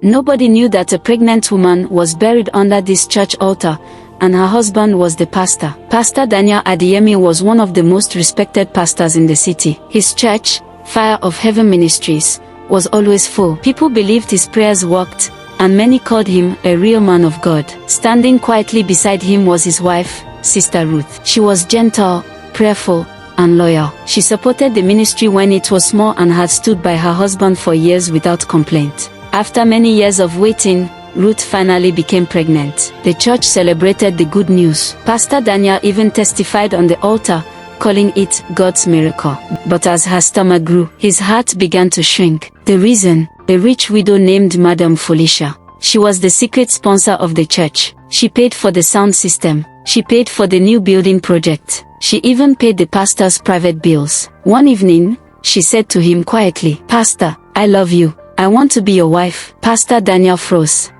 Nobody knew that a pregnant woman was buried under this church altar, and her husband was the pastor. Pastor Daniel Adeyemi was one of the most respected pastors in the city. His church, Fire of Heaven Ministries, was always full. People believed his prayers worked, and many called him a real man of God. Standing quietly beside him was his wife, Sister Ruth. She was gentle, prayerful, and loyal. She supported the ministry when it was small and had stood by her husband for years without complaint. After many years of waiting, Ruth finally became pregnant. The church celebrated the good news. Pastor Daniel even testified on the altar, calling it God's miracle. But as her stomach grew, his heart began to shrink. The reason? A rich widow named Madam Felicia. She was the secret sponsor of the church. She paid for the sound system. She paid for the new building project. She even paid the pastor's private bills. One evening, she said to him quietly, "Pastor, I love you. I want to be your wife." Pastor Daniel froze.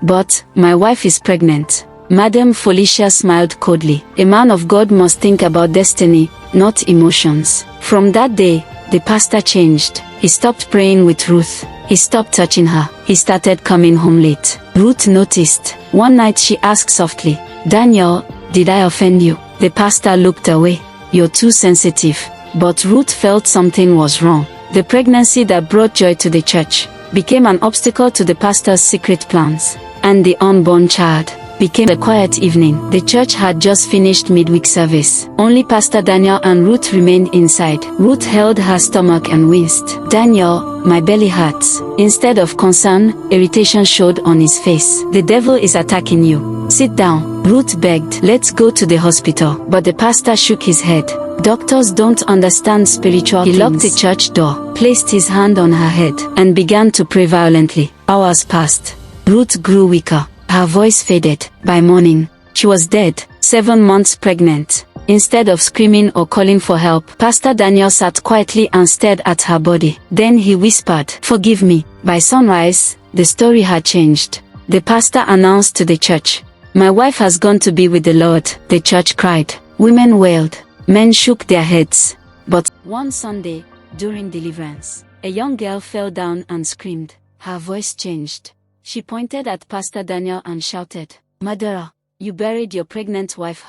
"But, my wife is pregnant." Madam Felicia smiled coldly. A man of God must think about destiny, not emotions. From that day, the pastor changed. He stopped praying with Ruth. He stopped touching her. He started coming home late. Ruth noticed. One night she asked softly, "Daniel, did I offend you?" The pastor looked away. "You're too sensitive." But Ruth felt something was wrong. The pregnancy that brought joy to the church became an obstacle to the pastor's secret plans, and the unborn child became a quiet evening. The church had just finished midweek service. Only Pastor Daniel and Ruth remained inside. Ruth held her stomach and winced. "Daniel, my belly hurts." Instead of concern, irritation showed on his face. "The devil is attacking you. Sit down," Ruth begged. "Let's go to the hospital." But the pastor shook his head. "Doctors don't understand spiritual things." He locked the church door, placed his hand on her head, and began to pray violently. Hours passed. Ruth grew weaker. Her voice faded. By morning, she was dead, 7 months pregnant. Instead of screaming or calling for help, Pastor Daniel sat quietly and stared at her body. Then he whispered, "Forgive me." By sunrise, the story had changed. The pastor announced to the church, "My wife has gone to be with the Lord." The church cried. Women wailed. Men shook their heads. But one Sunday, during deliverance, a young girl fell down and screamed. Her voice changed. She pointed at Pastor Daniel and shouted, "Murderer, you buried your pregnant wife."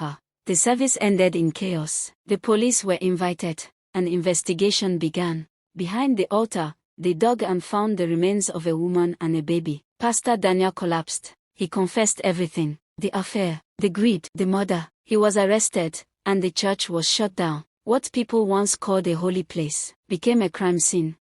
The service ended in chaos. The police were invited. An investigation began. Behind the altar, they dug and found the remains of a woman and a baby. Pastor Daniel collapsed. He confessed everything. The affair, the greed, the murder. He was arrested, and the church was shut down. What people once called a holy place became a crime scene.